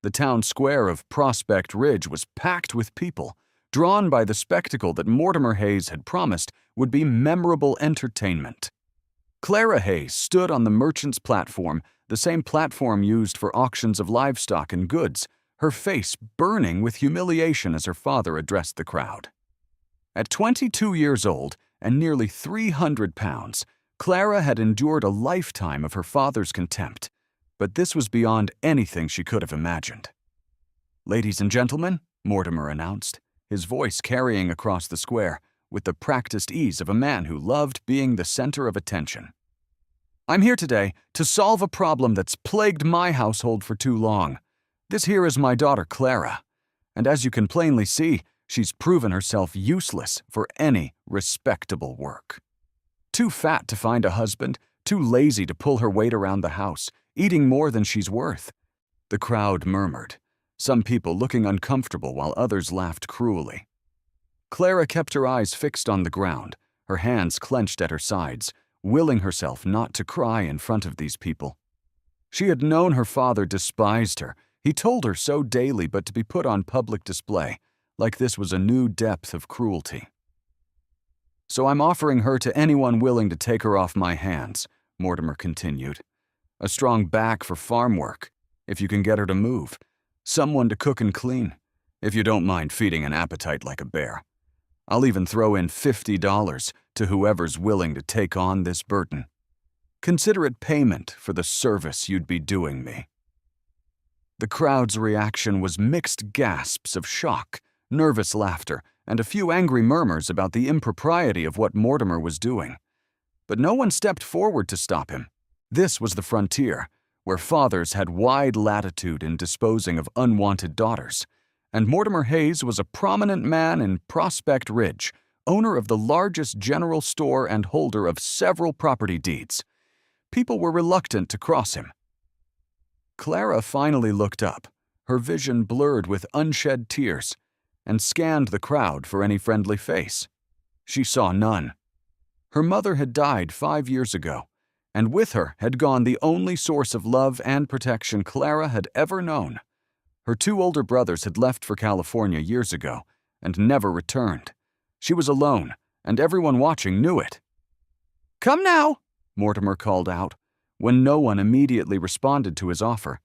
The town square of Prospect Ridge was packed with people, drawn by the spectacle that Mortimer Hayes had promised would be memorable entertainment. Clara Hayes stood on the merchant's platform, the same platform used for auctions of livestock and goods, her face burning with humiliation as her father addressed the crowd. At 22 years old and nearly 300 pounds, Clara had endured a lifetime of her father's contempt, but this was beyond anything she could have imagined. "Ladies and gentlemen," Mortimer announced, his voice carrying across the square with the practiced ease of a man who loved being the center of attention. "I'm here today to solve a problem that's plagued my household for too long. This here is my daughter Clara, and as you can plainly see, she's proven herself useless for any respectable work. Too fat to find a husband, too lazy to pull her weight around the house, eating more than she's worth." The crowd murmured, some people looking uncomfortable while others laughed cruelly. Clara kept her eyes fixed on the ground, her hands clenched at her sides, willing herself not to cry in front of these people. She had known her father despised her. He told her so daily, but to be put on public display, like this was a new depth of cruelty. "So I'm offering her to anyone willing to take her off my hands," Mortimer continued. "A strong back for farm work, if you can get her to move. Someone to cook and clean, if you don't mind feeding an appetite like a bear. I'll even throw in $50 to whoever's willing to take on this burden. Consider it payment for the service you'd be doing me." The crowd's reaction was mixed gasps of shock, nervous laughter, and a few angry murmurs about the impropriety of what Mortimer was doing. But no one stepped forward to stop him. This was the frontier, where fathers had wide latitude in disposing of unwanted daughters, and Mortimer Hayes was a prominent man in Prospect Ridge, owner of the largest general store and holder of several property deeds. People were reluctant to cross him. Clara finally looked up, her vision blurred with unshed tears, and scanned the crowd for any friendly face. She saw none. Her mother had died 5 years ago, and with her had gone the only source of love and protection Clara had ever known. Her 2 older brothers had left for California years ago and never returned. She was alone, and everyone watching knew it. "Come now," Mortimer called out, when no one immediately responded to his offer.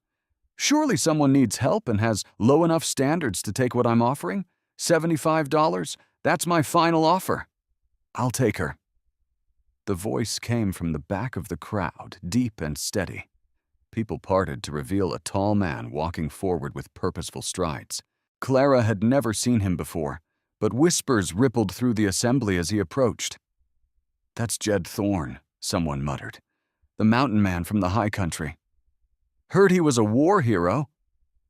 "Surely someone needs help and has low enough standards to take what I'm offering? $75, that's my final offer. I'll take her." The voice came from the back of the crowd, deep and steady. People parted to reveal a tall man walking forward with purposeful strides. Clara had never seen him before, but whispers rippled through the assembly as he approached. "That's Jed Thorne," someone muttered. "The mountain man from the high country. Heard he was a war hero.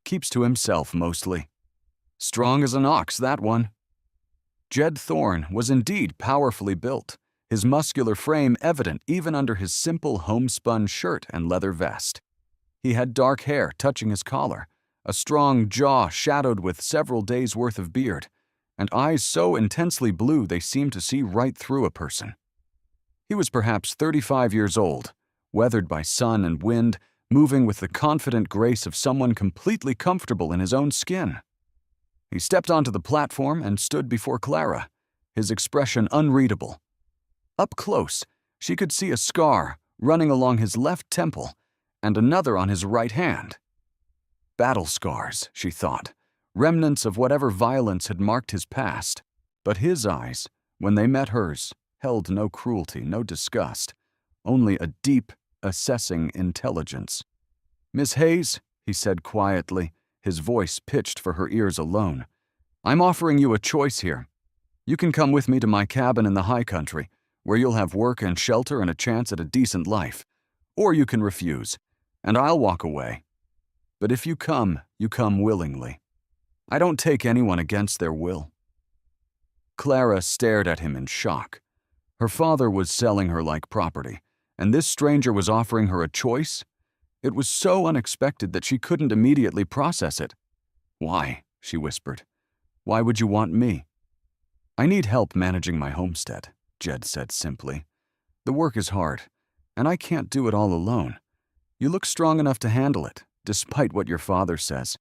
Keeps to himself mostly. Strong as an ox, that one." Jed Thorne was indeed powerfully built, his muscular frame evident even under his simple homespun shirt and leather vest. He had dark hair touching his collar, a strong jaw shadowed with several days' worth of beard, and eyes so intensely blue they seemed to see right through a person. He was perhaps 35 years old, weathered by sun and wind, moving with the confident grace of someone completely comfortable in his own skin. He stepped onto the platform and stood before Clara, his expression unreadable. Up close, she could see a scar running along his left temple and another on his right hand. Battle scars, she thought, remnants of whatever violence had marked his past. But his eyes, when they met hers, held no cruelty, no disgust, only a deep, assessing intelligence. "Miss Hayes," he said quietly, his voice pitched for her ears alone, "I'm offering you a choice here. You can come with me to my cabin in the high country, where you'll have work and shelter and a chance at a decent life. Or you can refuse, and I'll walk away. But if you come willingly. I don't take anyone against their will." Clara stared at him in shock. Her father was selling her like property, and this stranger was offering her a choice? It was so unexpected that she couldn't immediately process it. "Why?" she whispered. "Why would you want me?" "I need help managing my homestead," Jed said simply. "The work is hard, and I can't do it all alone. You look strong enough to handle it, despite what your father says.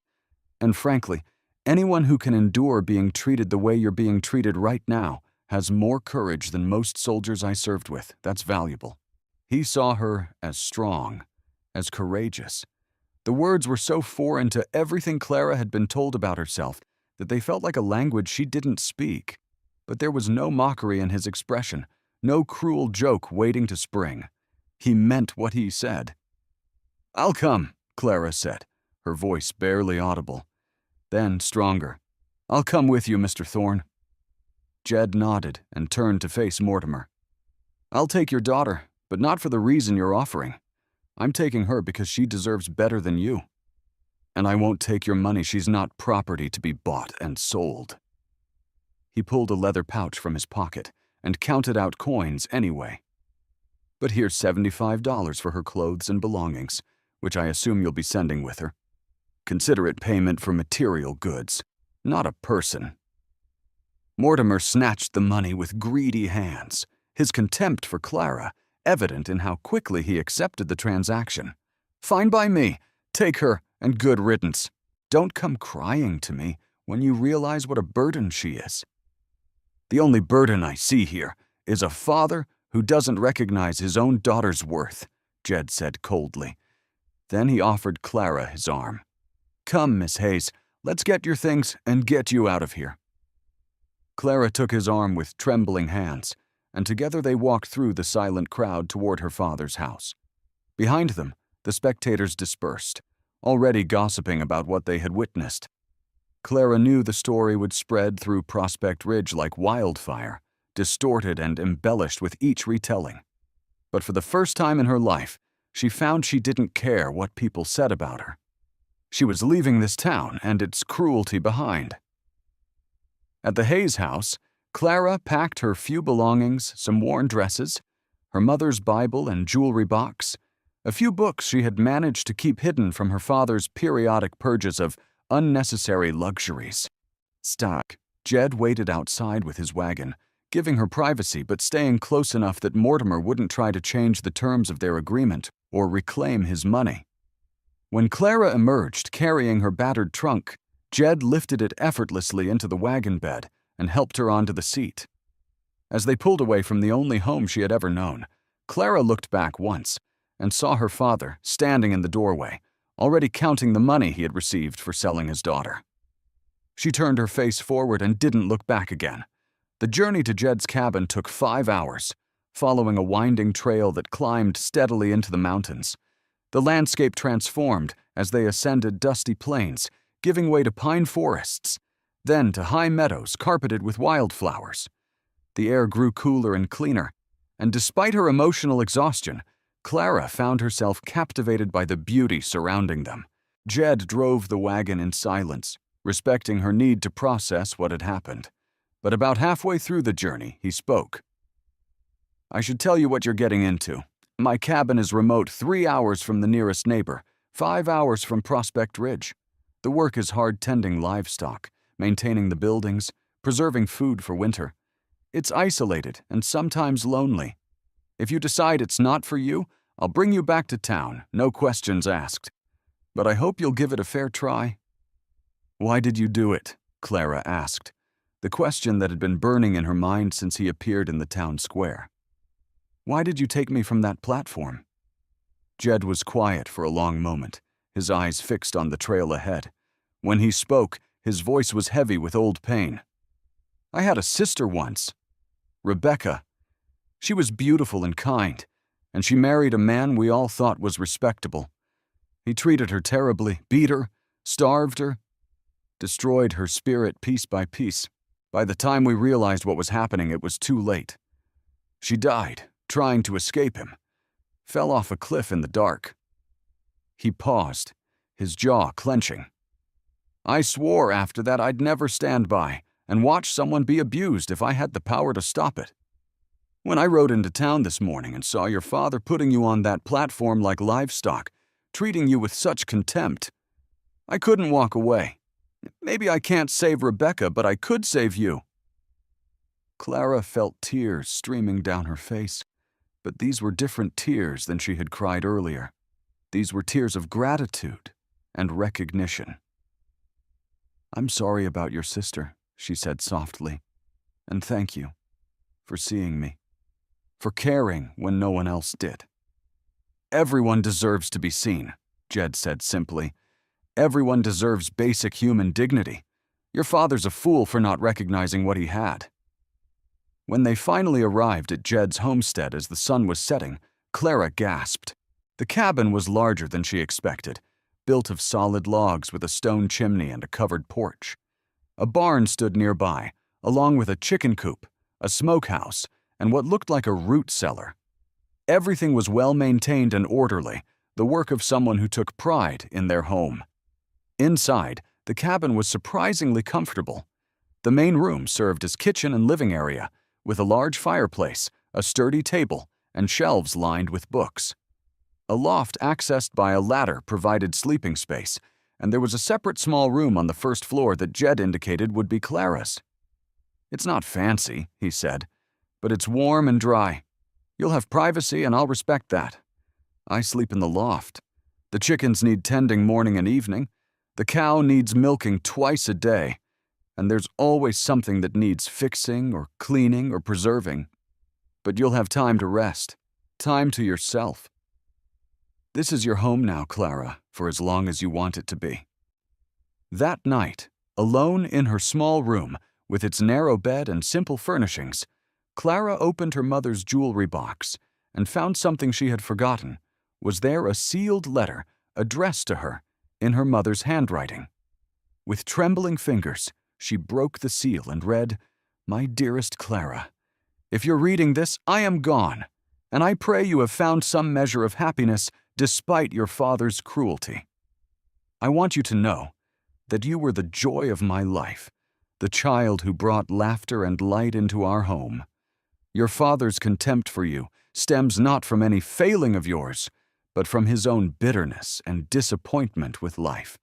And frankly, anyone who can endure being treated the way you're being treated right now has more courage than most soldiers I served with. That's valuable." He saw her as strong, as courageous. The words were so foreign to everything Clara had been told about herself that they felt like a language she didn't speak. But there was no mockery in his expression, no cruel joke waiting to spring. He meant what he said. "I'll come," Clara said, her voice barely audible. Then, stronger, "I'll come with you, Mr. Thorne." Jed nodded and turned to face Mortimer. "I'll take your daughter, but not for the reason you're offering. I'm taking her because she deserves better than you. And I won't take your money. She's not property to be bought and sold." He pulled a leather pouch from his pocket and counted out coins anyway. "But here's $75 for her clothes and belongings, which I assume you'll be sending with her. Consider it payment for material goods, not a person." Mortimer snatched the money with greedy hands, his contempt for Clara evident in how quickly he accepted the transaction. "Fine by me. Take her, and good riddance. Don't come crying to me when you realize what a burden she is." "The only burden I see here is a father who doesn't recognize his own daughter's worth," Jed said coldly. Then he offered Clara his arm. "Come, Miss Hayes, let's get your things and get you out of here." Clara took his arm with trembling hands, and together they walked through the silent crowd toward her father's house. Behind them, the spectators dispersed, already gossiping about what they had witnessed. Clara knew the story would spread through Prospect Ridge like wildfire, distorted and embellished with each retelling. But for the first time in her life, she found she didn't care what people said about her. She was leaving this town and its cruelty behind. At the Hayes house, Clara packed her few belongings, some worn dresses, her mother's Bible and jewelry box, a few books she had managed to keep hidden from her father's periodic purges of unnecessary luxuries. Stuck, Jed waited outside with his wagon, giving her privacy but staying close enough that Mortimer wouldn't try to change the terms of their agreement or reclaim his money. When Clara emerged carrying her battered trunk, Jed lifted it effortlessly into the wagon bed and helped her onto the seat. As they pulled away from the only home she had ever known, Clara looked back once and saw her father standing in the doorway, already counting the money he had received for selling his daughter. She turned her face forward and didn't look back again. The journey to Jed's cabin took 5 hours, following a winding trail that climbed steadily into the mountains. The landscape transformed as they ascended dusty plains, giving way to pine forests, then to high meadows carpeted with wildflowers. The air grew cooler and cleaner, and despite her emotional exhaustion, Clara found herself captivated by the beauty surrounding them. Jed drove the wagon in silence, respecting her need to process what had happened. But about halfway through the journey, he spoke. "I should tell you what you're getting into. My cabin is remote 3 hours from the nearest neighbor, 5 hours from Prospect Ridge. The work is hard tending livestock, maintaining the buildings, preserving food for winter. It's isolated and sometimes lonely. If you decide it's not for you, I'll bring you back to town, no questions asked. But I hope you'll give it a fair try." "Why did you do it?" Clara asked, the question that had been burning in her mind since he appeared in the town square. "Why did you take me from that platform?" Jed was quiet for a long moment, his eyes fixed on the trail ahead. When he spoke, his voice was heavy with old pain. "I had a sister once, Rebecca. She was beautiful and kind, and she married a man we all thought was respectable. He treated her terribly, beat her, starved her, destroyed her spirit piece by piece. By the time we realized what was happening, it was too late. She died, trying to escape him, fell off a cliff in the dark." He paused, his jaw clenching. "I swore after that I'd never stand by and watch someone be abused if I had the power to stop it. When I rode into town this morning and saw your father putting you on that platform like livestock, treating you with such contempt, I couldn't walk away. Maybe I can't save Rebecca, but I could save you." Clara felt tears streaming down her face, but these were different tears than she had cried earlier. These were tears of gratitude and recognition. "I'm sorry about your sister," she said softly. "And thank you for seeing me, for caring when no one else did." "Everyone deserves to be seen," Jed said simply. "Everyone deserves basic human dignity. Your father's a fool for not recognizing what he had." When they finally arrived at Jed's homestead as the sun was setting, Clara gasped. The cabin was larger than she expected, built of solid logs with a stone chimney and a covered porch. A barn stood nearby, along with a chicken coop, a smokehouse, and what looked like a root cellar. Everything was well maintained and orderly, the work of someone who took pride in their home. Inside, the cabin was surprisingly comfortable. The main room served as kitchen and living area, with a large fireplace, a sturdy table, and shelves lined with books. A loft accessed by a ladder provided sleeping space, and there was a separate small room on the first floor that Jed indicated would be Clara's. "It's not fancy," he said, "but it's warm and dry. You'll have privacy and I'll respect that. I sleep in the loft. The chickens need tending morning and evening. The cow needs milking twice a day. And there's always something that needs fixing or cleaning or preserving. But you'll have time to rest, time to yourself. This is your home now, Clara, for as long as you want it to be." That night, alone in her small room, with its narrow bed and simple furnishings, Clara opened her mother's jewelry box and found something she had forgotten. Was there a sealed letter addressed to her in her mother's handwriting? With trembling fingers, she broke the seal and read, "My dearest Clara, if you're reading this, I am gone, and I pray you have found some measure of happiness despite your father's cruelty. I want you to know that you were the joy of my life, the child who brought laughter and light into our home. Your father's contempt for you stems not from any failing of yours, but from his own bitterness and disappointment with life.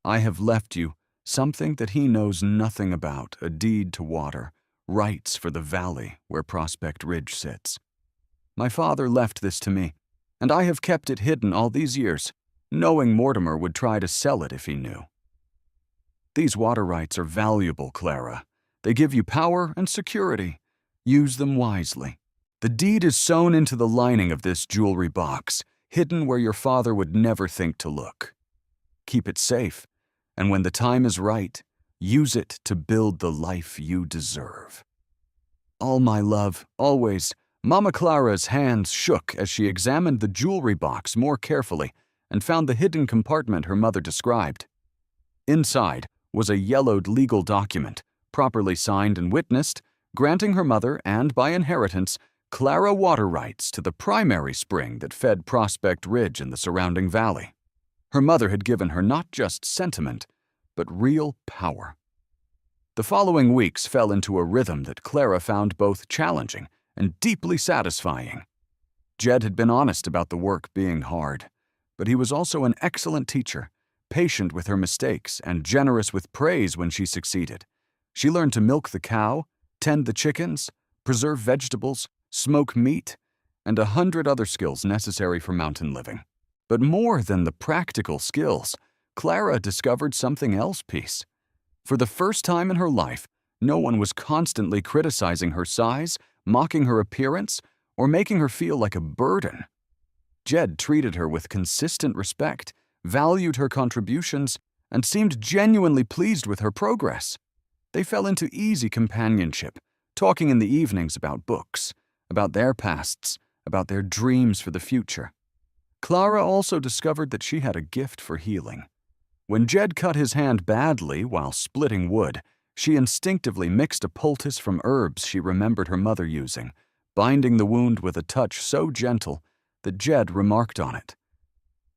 I have left you something that he knows nothing about, a deed to water, rights for the valley where Prospect Ridge sits. My father left this to me, and I have kept it hidden all these years, knowing Mortimer would try to sell it if he knew. These water rights are valuable, Clara. They give you power and security. Use them wisely. The deed is sewn into the lining of this jewelry box, hidden where your father would never think to look. Keep it safe, and when the time is right, use it to build the life you deserve. All my love, always." Mama Clara's hands shook as she examined the jewelry box more carefully and found the hidden compartment her mother described. Inside was a yellowed legal document, properly signed and witnessed, granting her mother, and by inheritance, Clara water rights to the primary spring that fed Prospect Ridge and the surrounding valley. Her mother had given her not just sentiment, but real power. The following weeks fell into a rhythm that Clara found both challenging and deeply satisfying. Jed had been honest about the work being hard, but he was also an excellent teacher, patient with her mistakes and generous with praise when she succeeded. She learned to milk the cow, tend the chickens, preserve vegetables, smoke meat, and 100 other skills necessary for mountain living. But more than the practical skills, Clara discovered something else, Peace. For the first time in her life, no one was constantly criticizing her size, mocking her appearance, or making her feel like a burden. Jed treated her with consistent respect, valued her contributions, and seemed genuinely pleased with her progress. They fell into easy companionship, talking in the evenings about books, about their pasts, about their dreams for the future. Clara also discovered that she had a gift for healing. When Jed cut his hand badly while splitting wood, she instinctively mixed a poultice from herbs she remembered her mother using, binding the wound with a touch so gentle that Jed remarked on it.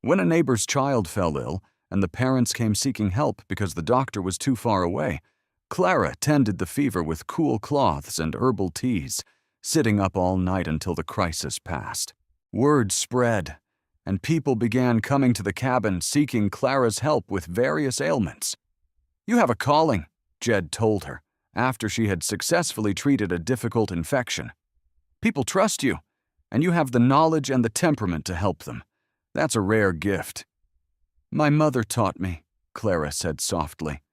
When a neighbor's child fell ill and the parents came seeking help because the doctor was too far away, Clara tended the fever with cool cloths and herbal teas, sitting up all night until the crisis passed. Word spread, and people began coming to the cabin seeking Clara's help with various ailments. "You have a calling," Jed told her, after she had successfully treated a difficult infection. "People trust you, and you have the knowledge and the temperament to help them. That's a rare gift." "My mother taught me," Clara said softly.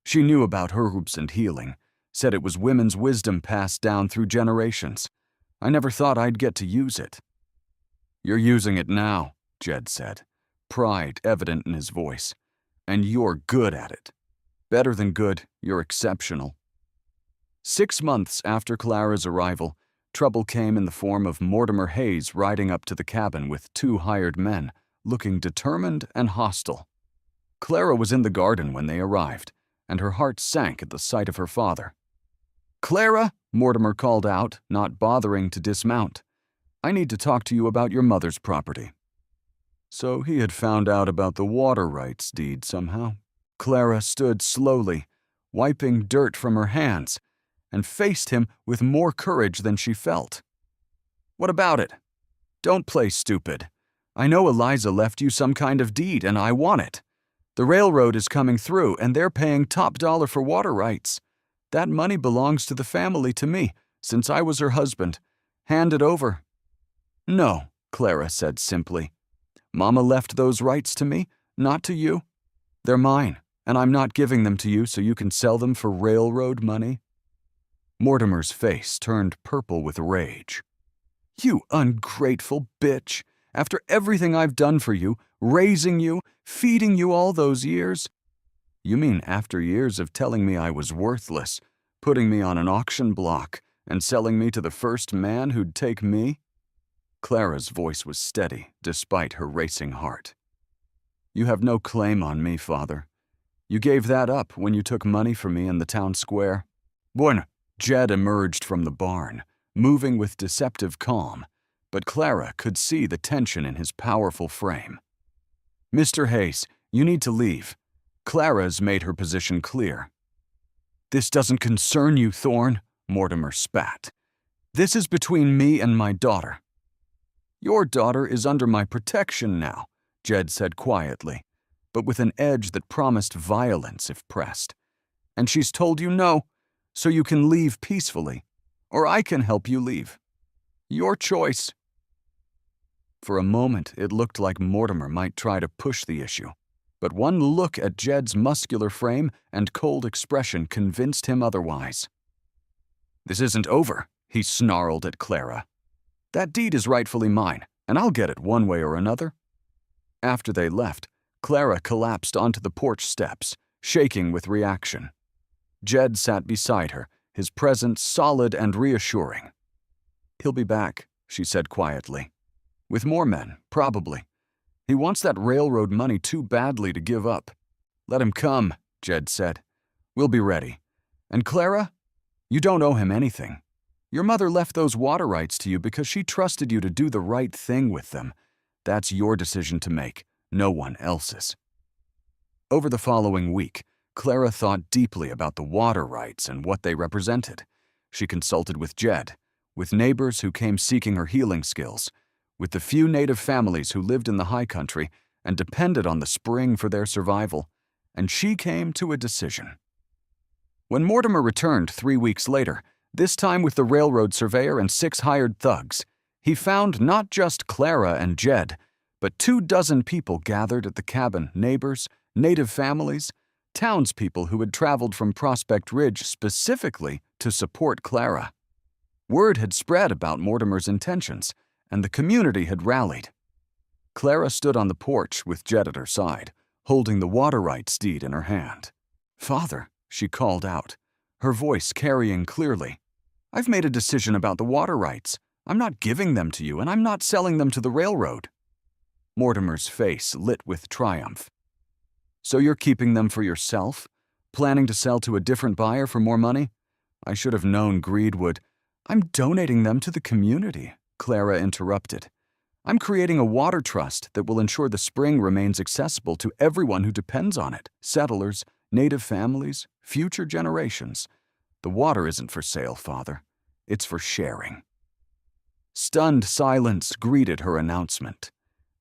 She knew about herbs and healing, said it was women's wisdom passed down through generations. I never thought I'd get to use it. You're using it now, Jed said, pride evident in his voice. And you're good at it. Better than good, you're exceptional. 6 months after Clara's arrival, trouble came in the form of Mortimer Hayes riding up to the cabin with 2 hired men, looking determined and hostile. Clara was in the garden when they arrived, and her heart sank at the sight of her father. "Clara," Mortimer called out, not bothering to dismount, "I need to talk to you about your mother's property." So he had found out about the water rights deed somehow. Clara stood slowly, wiping dirt from her hands, and faced him with more courage than she felt. "What about it? Don't play stupid. I know Eliza left you some kind of deed, and I want it. The railroad is coming through, and they're paying top dollar for water rights. That money belongs to the family to me, since I was her husband. Hand it over." "No," Clara said simply. "Mama left those rights to me, not to you. They're mine, and I'm not giving them to you so you can sell them for railroad money." Mortimer's face turned purple with rage. "You ungrateful bitch! After everything I've done for you, raising you, feeding you all those years." "You mean after years of telling me I was worthless, putting me on an auction block, and selling me to the first man who'd take me?" Clara's voice was steady, despite her racing heart. "You have no claim on me, Father. You gave that up when you took money from me in the town square." Bueno. Jed emerged from the barn, moving with deceptive calm, but Clara could see the tension in his powerful frame. "Mr. Hayes, you need to leave." Clara's made her position clear. "This doesn't concern you, Thorne," Mortimer spat. "This is between me and my daughter." "Your daughter is under my protection now," Jed said quietly, but with an edge that promised violence if pressed. "And she's told you no, so you can leave peacefully, or I can help you leave. Your choice." For a moment, it looked like Mortimer might try to push the issue, but one look at Jed's muscular frame and cold expression convinced him otherwise. "This isn't over," he snarled at Clara. "That deed is rightfully mine, and I'll get it one way or another." After they left, Clara collapsed onto the porch steps, shaking with reaction. Jed sat beside her, his presence solid and reassuring. "He'll be back," she said quietly. "With more men, probably. He wants that railroad money too badly to give up." "Let him come," Jed said. "We'll be ready. And Clara, you don't owe him anything. Your mother left those water rights to you because she trusted you to do the right thing with them. That's your decision to make, no one else's." Over the following week, Clara thought deeply about the water rights and what they represented. She consulted with Jed, with neighbors who came seeking her healing skills, with the few native families who lived in the high country and depended on the spring for their survival, and she came to a decision. When Mortimer returned 3 weeks later, this time with the railroad surveyor and 6 hired thugs, he found not just Clara and Jed, but 24 people gathered at the cabin, neighbors, native families, townspeople who had traveled from Prospect Ridge specifically to support Clara. Word had spread about Mortimer's intentions, and the community had rallied. Clara stood on the porch with Jed at her side, holding the water rights deed in her hand. "Father," she called out, her voice carrying clearly, "I've made a decision about the water rights. I'm not giving them to you, and I'm not selling them to the railroad." Mortimer's face lit with triumph. "So you're keeping them for yourself? Planning to sell to a different buyer for more money? I should have known greed would—" "I'm donating them to the community," Clara interrupted. "I'm creating a water trust that will ensure the spring remains accessible to everyone who depends on it, settlers, native families, future generations. The water isn't for sale, Father. It's for sharing." Stunned silence greeted her announcement.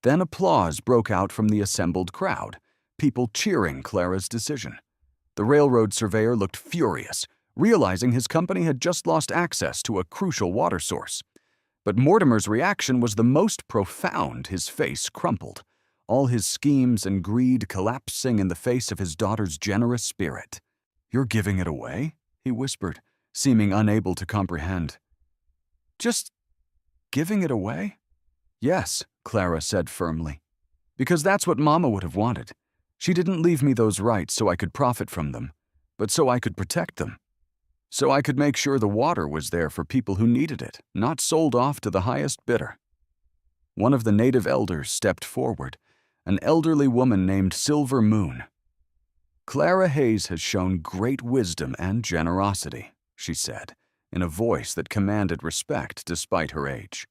Then applause broke out from the assembled crowd, people cheering Clara's decision. The railroad surveyor looked furious, realizing his company had just lost access to a crucial water source. But Mortimer's reaction was the most profound. His face crumpled, all his schemes and greed collapsing in the face of his daughter's generous spirit. "You're giving it away?" he whispered, seeming unable to comprehend. "Just giving it away?" "Yes," Clara said firmly. "Because that's what Mama would have wanted. She didn't leave me those rights so I could profit from them, but so I could protect them. So I could make sure the water was there for people who needed it, not sold off to the highest bidder." One of the native elders stepped forward, an elderly woman named Silver Moon. "Clara Hayes has shown great wisdom and generosity," she said, in a voice that commanded respect despite her age.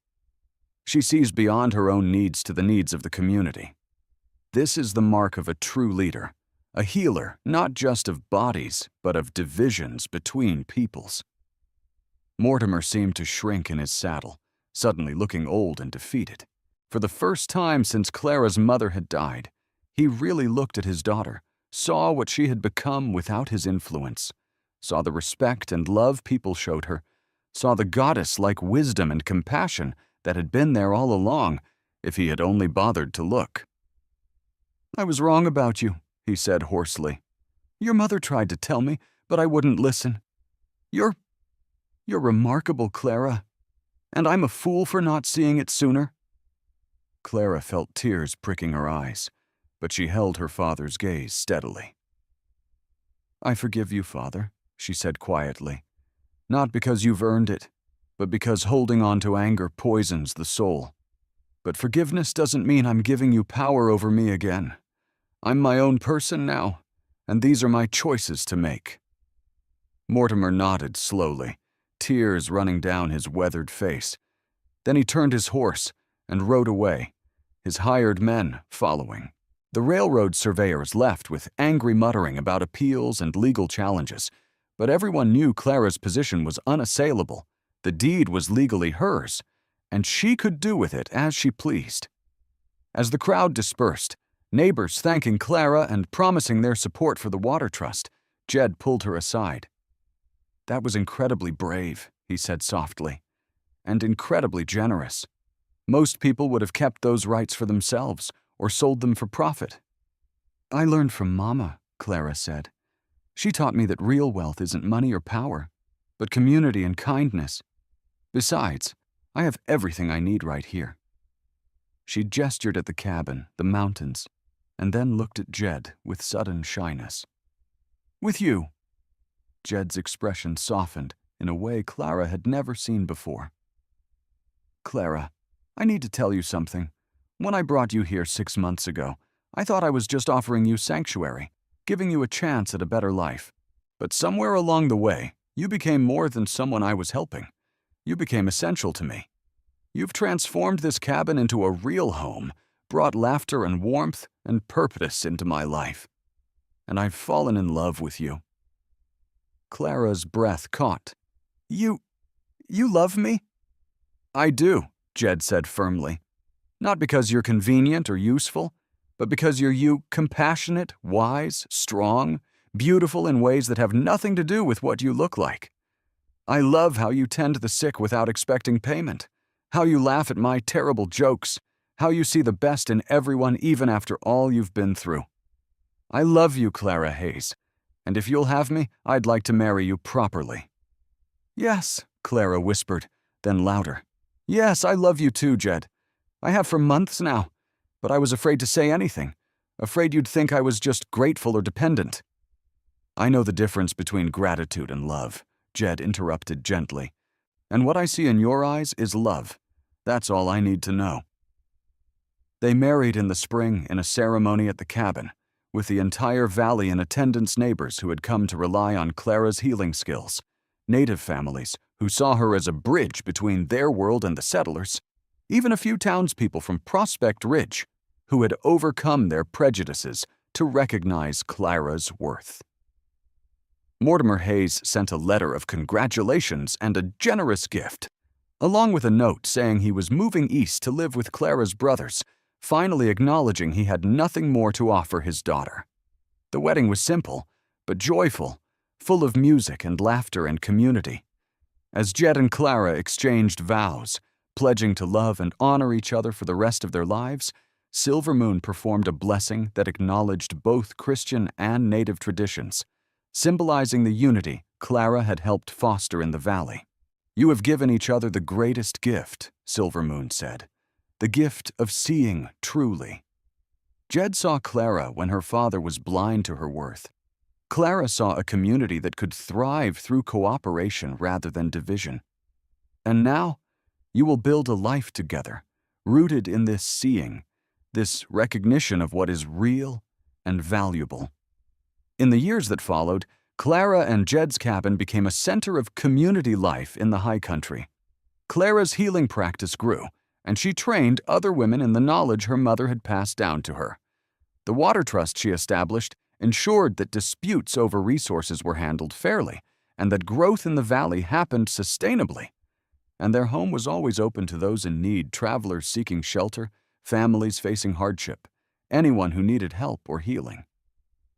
"She sees beyond her own needs to the needs of the community. This is the mark of a true leader, a healer not just of bodies, but of divisions between peoples." Mortimer seemed to shrink in his saddle, suddenly looking old and defeated. For the first time since Clara's mother had died, he really looked at his daughter, saw what she had become without his influence, saw the respect and love people showed her, saw the goddess-like wisdom and compassion that had been there all along, if he had only bothered to look. "I was wrong about you," he said hoarsely. "Your mother tried to tell me, but I wouldn't listen. You're remarkable, Clara, and I'm a fool for not seeing it sooner." Clara felt tears pricking her eyes, but she held her father's gaze steadily. "I forgive you, Father," she said quietly, "not because you've earned it, but because holding on to anger poisons the soul. But forgiveness doesn't mean I'm giving you power over me again. I'm my own person now, and these are my choices to make." Mortimer nodded slowly, tears running down his weathered face. Then he turned his horse and rode away, his hired men following. The railroad surveyors left with angry muttering about appeals and legal challenges, but everyone knew Clara's position was unassailable. The deed was legally hers, and she could do with it as she pleased. As the crowd dispersed, neighbors thanking Clara and promising their support for the Water Trust, Jed pulled her aside. "That was incredibly brave," he said softly, "and incredibly generous. Most people would have kept those rights for themselves or sold them for profit." "I learned from Mama," Clara said. "She taught me that real wealth isn't money or power, but community and kindness. Besides, I have everything I need right here." She gestured at the cabin, the mountains, and then looked at Jed with sudden shyness. "With you." Jed's expression softened in a way Clara had never seen before. "Clara, I need to tell you something. When I brought you here 6 months ago, I thought I was just offering you sanctuary, giving you a chance at a better life. But somewhere along the way, you became more than someone I was helping. You became essential to me. You've transformed this cabin into a real home, brought laughter and warmth and purpose into my life. And I've fallen in love with you." Clara's breath caught. You love me?" "I do," Jed said firmly. "Not because you're convenient or useful, but because you're compassionate, wise, strong, beautiful in ways that have nothing to do with what you look like. I love how you tend the sick without expecting payment, how you laugh at my terrible jokes, how you see the best in everyone even after all you've been through. I love you, Clara Hayes, and if you'll have me, I'd like to marry you properly." "Yes," Clara whispered, then louder. "Yes, I love you too, Jed. I have for months now, but I was afraid to say anything, afraid you'd think I was just grateful or dependent." "I know the difference between gratitude and love," Jed interrupted gently. "And what I see in your eyes is love. That's all I need to know." They married in the spring in a ceremony at the cabin, with the entire valley in attendance, neighbors who had come to rely on Clara's healing skills, native families who saw her as a bridge between their world and the settlers, even a few townspeople from Prospect Ridge who had overcome their prejudices to recognize Clara's worth. Mortimer Hayes sent a letter of congratulations and a generous gift, along with a note saying he was moving east to live with Clara's brothers, finally acknowledging he had nothing more to offer his daughter. The wedding was simple, but joyful, full of music and laughter and community. As Jed and Clara exchanged vows, pledging to love and honor each other for the rest of their lives, Silver Moon performed a blessing that acknowledged both Christian and native traditions, symbolizing the unity Clara had helped foster in the valley. "You have given each other the greatest gift," Silvermoon said, "the gift of seeing truly." Jed saw Clara when her father was blind to her worth. Clara saw a community that could thrive through cooperation rather than division. And now, you will build a life together, rooted in this seeing, this recognition of what is real and valuable. In the years that followed, Clara and Jed's cabin became a center of community life in the high country. Clara's healing practice grew, and she trained other women in the knowledge her mother had passed down to her. The water trust she established ensured that disputes over resources were handled fairly and that growth in the valley happened sustainably. And their home was always open to those in need, travelers seeking shelter, families facing hardship, anyone who needed help or healing.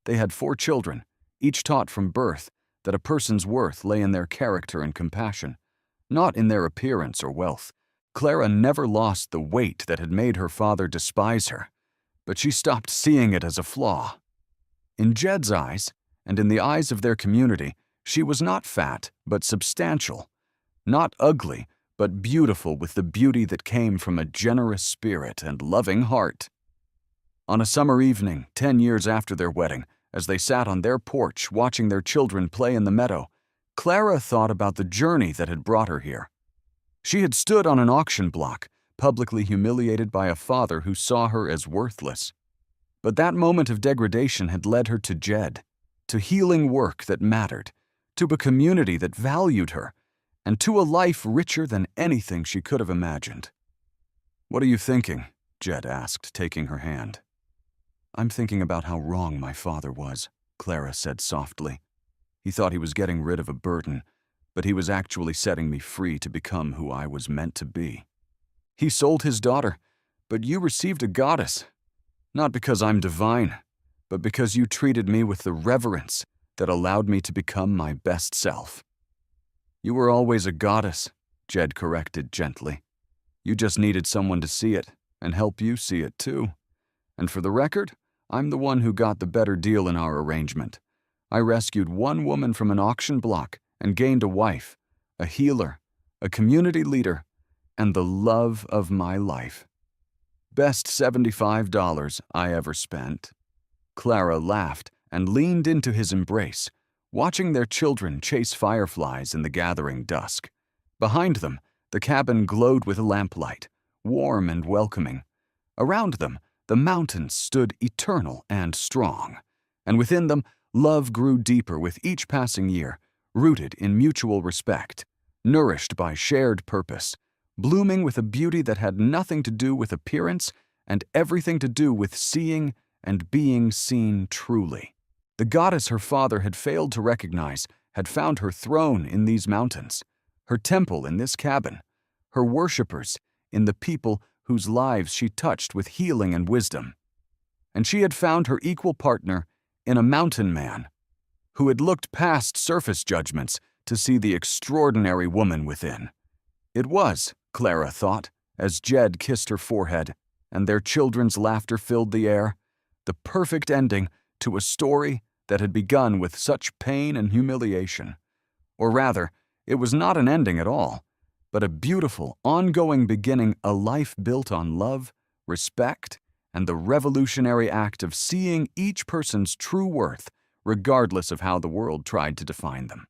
They had 4 children, each taught from birth that a person's worth lay in their character and compassion, not in their appearance or wealth. Clara never lost the weight that had made her father despise her, but she stopped seeing it as a flaw. In Jed's eyes, and in the eyes of their community, she was not fat, but substantial, not ugly, but beautiful with the beauty that came from a generous spirit and loving heart. On a summer evening, 10 years after their wedding, as they sat on their porch watching their children play in the meadow, Clara thought about the journey that had brought her here. She had stood on an auction block, publicly humiliated by a father who saw her as worthless. But that moment of degradation had led her to Jed, to healing work that mattered, to a community that valued her, and to a life richer than anything she could have imagined. "What are you thinking?" Jed asked, taking her hand. "I'm thinking about how wrong my father was," Clara said softly. "He thought he was getting rid of a burden, but he was actually setting me free to become who I was meant to be. He sold his daughter, but you received a goddess. Not because I'm divine, but because you treated me with the reverence that allowed me to become my best self." "You were always a goddess," Jed corrected gently. "You just needed someone to see it and help you see it too. And for the record, I'm the one who got the better deal in our arrangement. I rescued one woman from an auction block and gained a wife, a healer, a community leader, and the love of my life. Best $75 I ever spent." Clara laughed and leaned into his embrace, watching their children chase fireflies in the gathering dusk. Behind them, the cabin glowed with lamplight, warm and welcoming. Around them, the mountains stood eternal and strong, and within them, love grew deeper with each passing year, rooted in mutual respect, nourished by shared purpose, blooming with a beauty that had nothing to do with appearance and everything to do with seeing and being seen truly. The goddess her father had failed to recognize had found her throne in these mountains, her temple in this cabin, her worshippers in the people whose lives she touched with healing and wisdom. And she had found her equal partner in a mountain man who had looked past surface judgments to see the extraordinary woman within. It was, Clara thought, as Jed kissed her forehead and their children's laughter filled the air, the perfect ending to a story that had begun with such pain and humiliation. Or rather, it was not an ending at all, but a beautiful, ongoing beginning, a life built on love, respect, and the revolutionary act of seeing each person's true worth, regardless of how the world tried to define them.